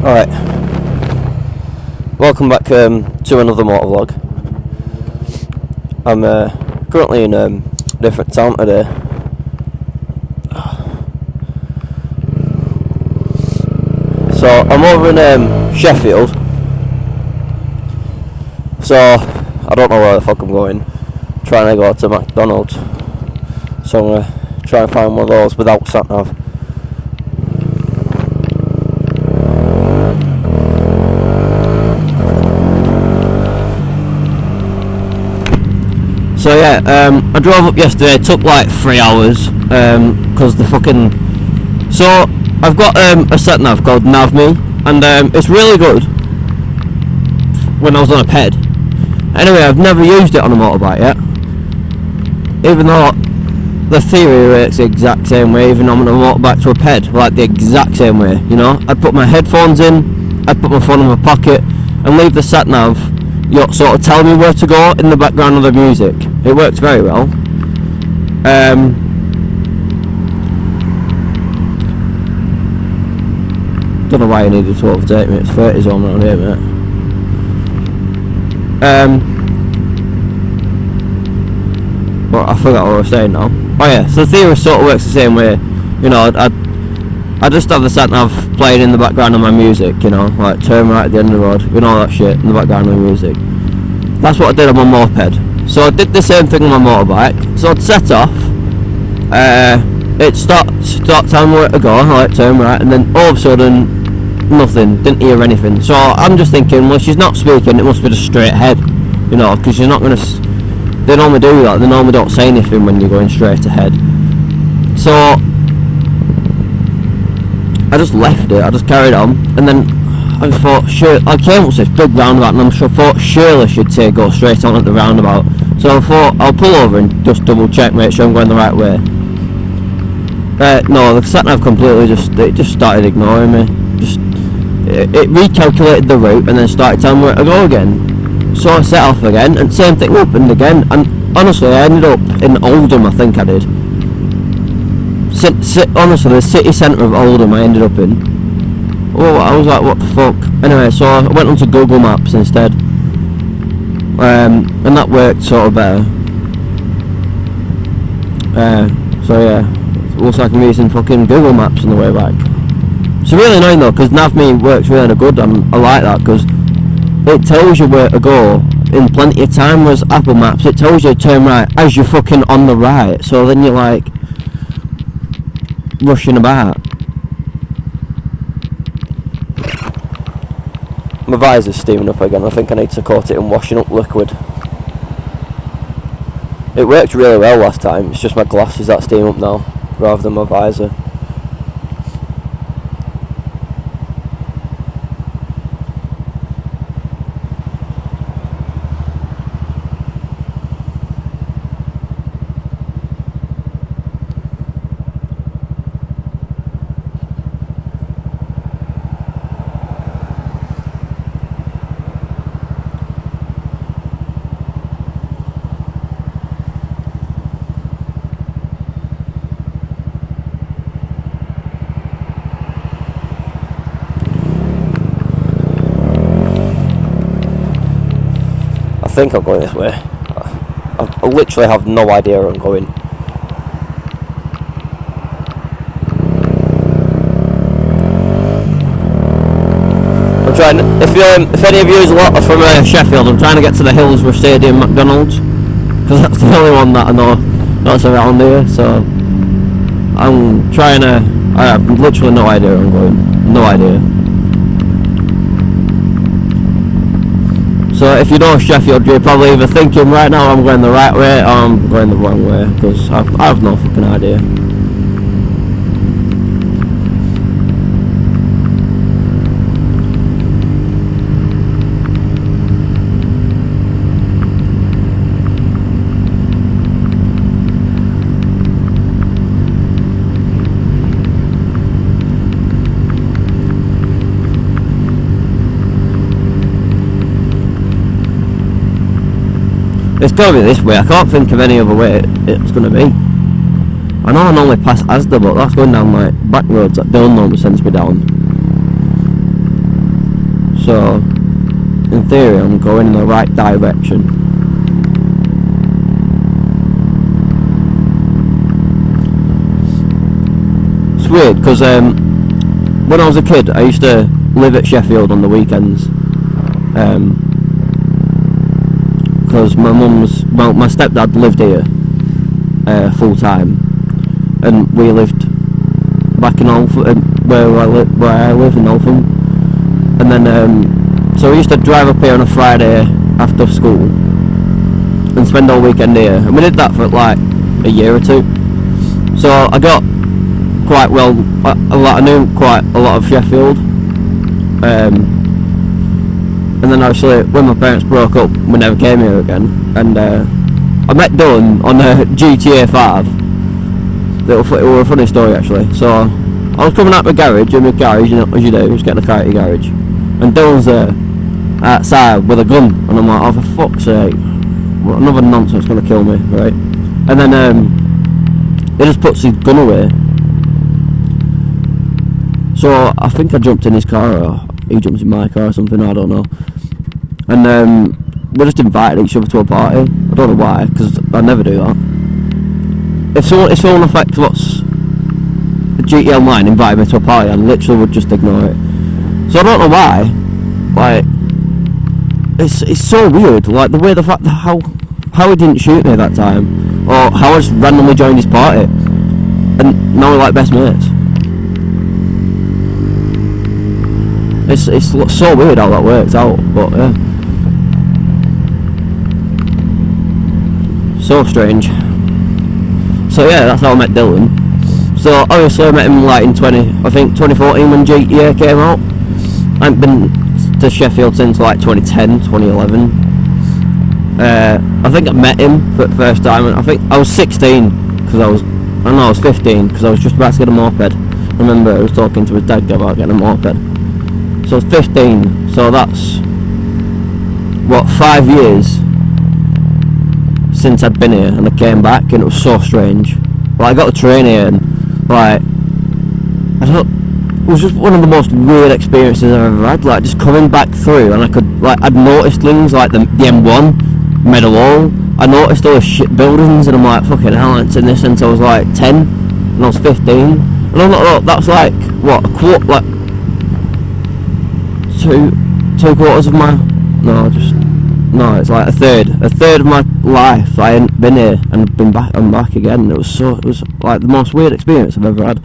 Alright, welcome back to another motovlog. I'm currently in a different town today. So I'm over in Sheffield. So I don't know where the fuck I'm going. I'm trying to go to McDonald's. So I'm gonna try and find one of those without sat-nav. So yeah, I drove up yesterday. It took like 3 hours because the fucking. So I've got a sat nav called NavMe, and it's really good. When I was on a ped. Anyway, I've never used it on a motorbike yet. Even though the theory works the exact same way, even on a motorbike to a ped, like the exact same way. You know, I'd put my headphones in, I'd put my phone in my pocket, and leave the sat nav. You sort of tell me where to go in the background of the music. It works very well. Don't know why you needed to overtake me. It's 30s on around here, mate. Well, I forgot what I was saying now. Oh yeah, so the theory sort of works the same way. You know, I just have the sat nav playing in the background of my music, you know, like turn right at the end of the road, and all that shit in the background of my music. That's what I did on my moped. So I did the same thing on my motorbike. So I'd set off, it stopped telling me where to go, like turn right, and then all of a sudden, nothing, didn't hear anything. So I'm just thinking, well, she's not speaking, it must be just straight ahead, you know, because she's not going to, they normally do that, they normally don't say anything when you're going straight ahead. So I just left it, I just carried on, and then I thought, sure, I came up to this big roundabout, and I thought surely she'd say go straight on at the roundabout. So I thought I'll pull over and just double check, make sure I'm going the right way. No, the sat nav completely just started ignoring me. It recalculated the route and then started telling me where to go again. So I set off again, and same thing happened again. And honestly, I ended up in Oldham, I think I did. Honestly, the city centre of Oldham I ended up in. Oh, I was like, what the fuck? Anyway, so I went onto Google Maps instead. And that worked sort of better. So yeah, it looks like I'm using fucking Google Maps on the way back. It's really annoying though, because NavMe works really good, and I like that, because it tells you where to go in plenty of time, whereas Apple Maps, it tells you to turn right as you're fucking on the right, so then you're like rushing about. My visor's steaming up again. I think I need to coat it in washing up liquid. It worked really well last time, it's just my glasses that steam up now rather than my visor. I think I'm going this way. I literally have no idea where I'm going. I'm trying. If any of you are from Sheffield, I'm trying to get to the Hillsborough Stadium McDonald's, because that's the only one that I know that's around here. So I'm trying to. I have literally no idea where I'm going. No idea. So if you know Sheffield, you're probably either thinking right now I'm going the right way or I'm going the wrong way, because I have no fucking idea. It's got to be this way. I can't think of any other way it's going to be. I know I normally pass Asda, but that's going down like back roads that Dylan normally sends me down. So, in theory, I'm going in the right direction. It's weird because when I was a kid, I used to live at Sheffield on the weekends. Because my stepdad lived here full time, and we lived back in Altham, where I live in Altham. And then so we used to drive up here on a Friday after school and spend all weekend here, and we did that for like a year or two. So I got quite well, I knew quite a lot of Sheffield. And then actually, when my parents broke up, we never came here again. And I met Dylan on GTA 5. It was a funny story actually. So I was coming out my garage, in my garage, you know, as you do, just getting a car at your garage. And Dylan's outside with a gun, and I'm like, oh for fuck's sake, another nonsense gonna kill me, right? And then he just puts his gun away. So I think I jumped in his car, or he jumps in my car or something, I don't know. And we just invited each other to a party. I don't know why, because I never do that. If someone affects what's GT Online invited me to a party, I literally would just ignore it. So I don't know why. Like, it's so weird. Like the fact that how he didn't shoot me that time, or how I just randomly joined his party, and now we're like best mates. It's so weird how that works out, but yeah. So strange. So yeah, that's how I met Dylan. So obviously I met him like in 2014 when GTA came out. I haven't been to Sheffield since like 2010, 2011. I think I met him for the first time, and I think I was 16 because I was 15 because I was just about to get a moped. I remember I was talking to his dad about getting a moped. So I was 15, so that's what, 5 years since I'd been here, and I came back, and it was so strange. Like I got the train here, and like it was just one of the most weird experiences I've ever had. Like just coming back through, and I'd noticed things like the M1, Meadowhall. I noticed all the shit buildings, and I'm like, fucking hell, I ain't seen this since I was like 10, and I was 15. And I'm like, that's like what, a quarter, like two quarters of my, it's like a third of my life. I hadn't been here and I'm back again. It was like the most weird experience I've ever had.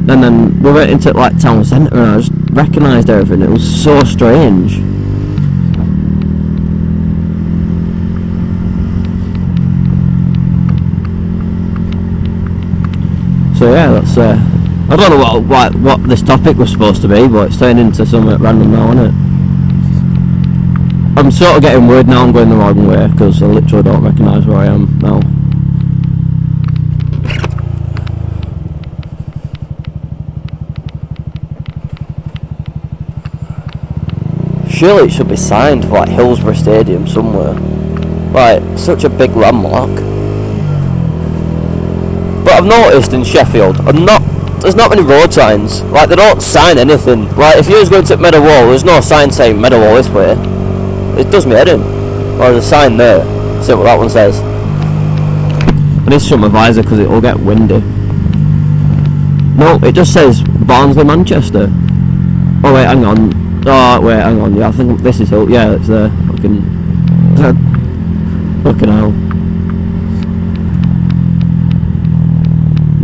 And then we went into like town centre, and I just recognised everything. It was so strange. So yeah, that's I don't know what this topic was supposed to be, but it's turned into something random now, isn't it? I'm sort of getting worried now I'm going the wrong way, because I literally don't recognise where I am now. Surely it should be signed for like Hillsborough Stadium somewhere. Like, such a big landmark. But I've noticed in Sheffield, there's not many road signs. Like, they don't sign anything. Like, if you was going to Meadowhall, there's no sign saying Meadowhall this way. It does me head in. Or there's a sign there. See what that one says. I need to shut my visor because it will get windy. No, it just says Barnsley, Manchester. Oh wait, hang on. Oh wait, hang on. Yeah, I think this is Hill. Yeah, it's there. Fucking hell.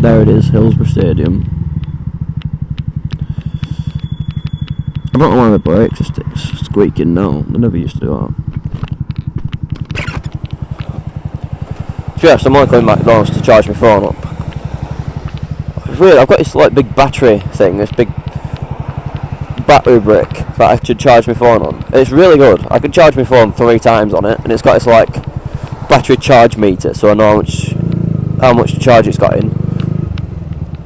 There it is, Hillsborough Stadium. I don't know why the brakes are squeaking now. They never used to do that. Yes, I'm only going to McDonald's to charge my phone up. It's weird, I've got this like big battery thing, this big battery brick that I should charge my phone on. It's really good. I can charge my phone 3 times on it, and it's got this like battery charge meter, so I know how much charge it's got in.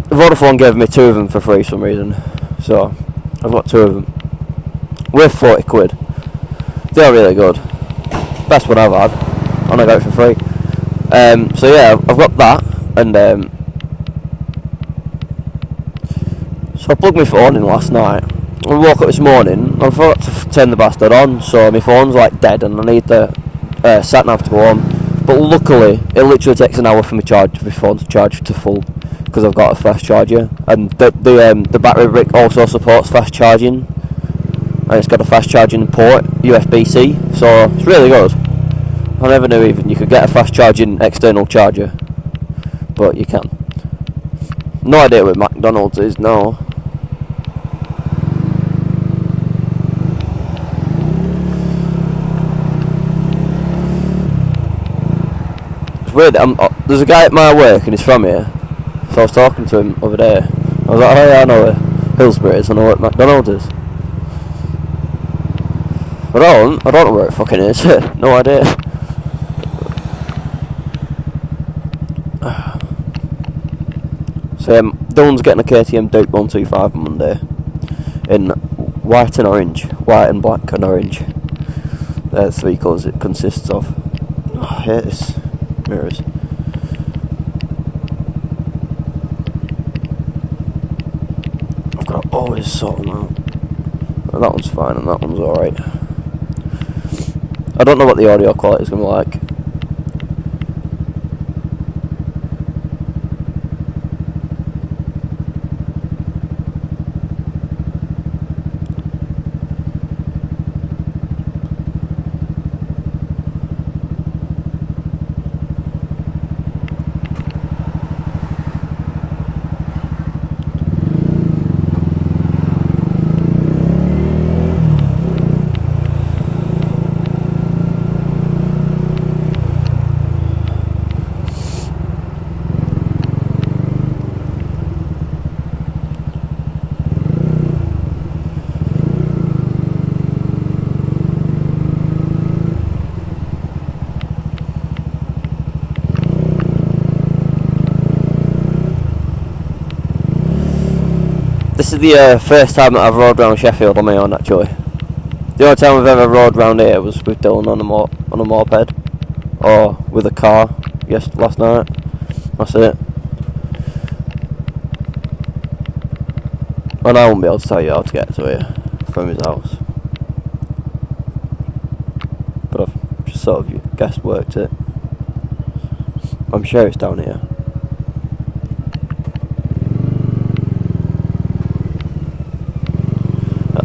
Vodafone gave me 2 of them for free for some reason, so I've got 2 of them. Worth 40 quid. They're really good. Best one I've had, and I got it for free. So yeah, I've got that, And so I plugged my phone in last night. I woke up this morning, I forgot to turn the bastard on, so my phone's like dead and I need the sat nav to go on. But luckily, it literally takes an hour for my phone to charge to full, because I've got a fast charger, and the battery brick also supports fast charging, and it's got a fast charging port, USB-C, so it's really good. I never knew even you could get a fast charging external charger, but you can. No idea where McDonald's is, no. It's weird, there's a guy at my work and he's from here, so I was talking to him over there. I was like, oh yeah, I know where Hillsborough is, I know where McDonald's is. But I don't know where it fucking is. No idea. So Dylan's getting a KTM Duke 125 on Monday in white and orange, white and black and orange. They're the three colours it consists of. Oh, I hate this mirrors. I've got to always sort them out. And that one's fine and that one's alright. I don't know what the audio quality is going to be like. This is the first time that I've rode around Sheffield on my own, actually. The only time I've ever rode around here was with Dylan on a moped, or with a car. Last night. That's it. And I won't be able to tell you how to get to here from his house, but I've just sort of guessed worked it. I'm sure it's down here.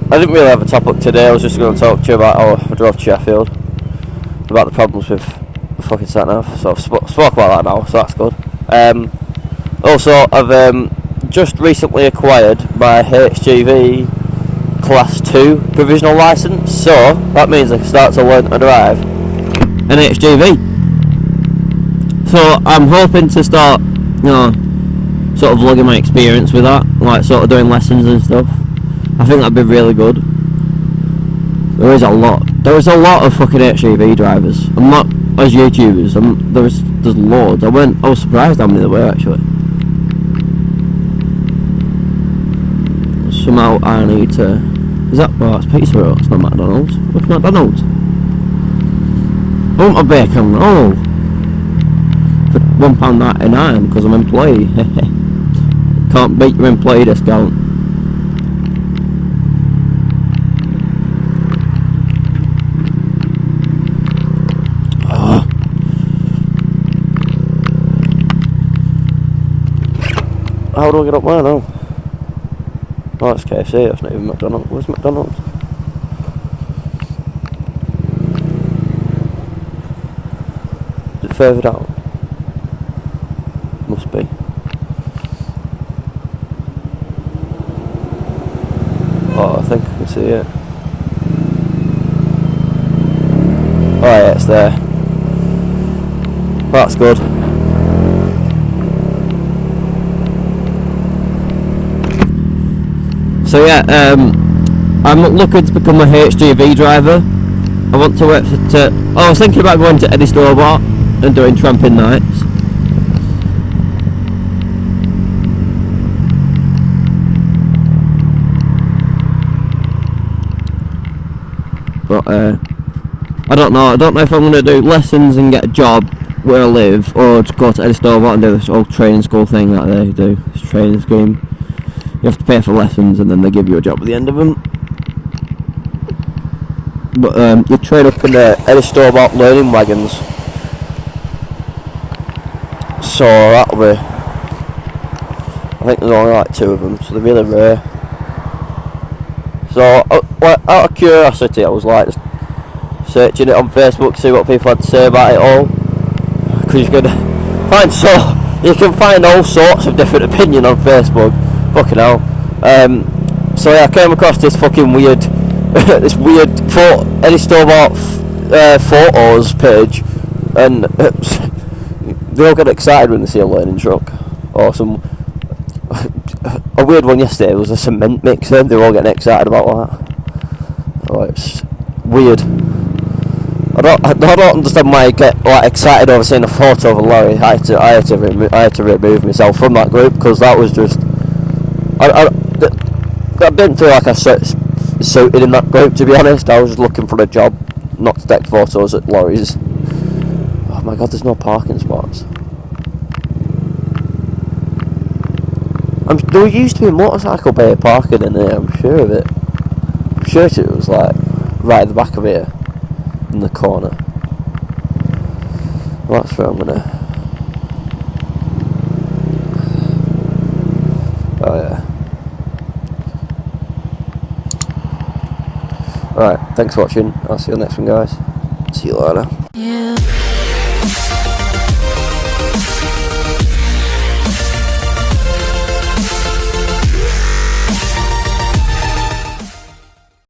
I didn't really have a topic today. I was just going to talk to you about how I drove to Sheffield, about the problems with the fucking sat nav. So I've spoke about that now, so that's good. Also, I've just recently acquired my HGV Class 2 provisional licence, so that means I can start to learn to drive an HGV. So I'm hoping to start, sort of vlogging my experience with that, like sort of doing lessons and stuff. I think that'd be really good. There's a lot of fucking HGV drivers. I'm not as YouTubers. There's loads. I was surprised how many there were actually. Somehow I need to. Is that? Oh, it's Pizza Hut. It's not McDonald's. What's McDonald's? I want a bacon roll for £1.99 because I'm employee. Can't beat your employee discount. How do I get up there now? Oh, it's KFC, that's not even McDonald's. Where's McDonald's? Is it further down? Must be. Oh, I think I can see it. Oh yeah, it's there. That's good. So yeah, I'm looking to become a HGV driver. I want to work I was thinking about going to Eddie Stobart and doing tramping nights. But I don't know if I'm going to do lessons and get a job where I live, or to go to any store and do this old training school thing that they do, this training scheme. You have to pay for lessons and then they give you a job at the end of them. But you train up in any store bought learning wagons. So that'll be, I think there's only like 2 of them, so they're really rare. So out of curiosity, I was like searching it on Facebook to see what people had to say about it all, because you can find all sorts of different opinion on Facebook. Fucking hell. So yeah, I came across this fucking weird this weird any store bought photos page, and they all get excited when they see a learning truck or some. A weird one yesterday was a cement mixer. They're all getting excited about that. Oh, it's weird. I don't understand why I get like excited over seeing a photo of a lorry. I had to remove myself from that group, because that was just. I've been through like a suited in that group, to be honest. I was just looking for a job, not to take photos at lorries. Oh my god, there's no parking spots. There used to be a motorcycle bay parking in here, I'm sure of it. I'm sure it was like right at the back of here, in the corner. Well, that's where I'm gonna. Oh yeah. Alright, thanks for watching. I'll see you on the next one, guys. See you later. Yeah.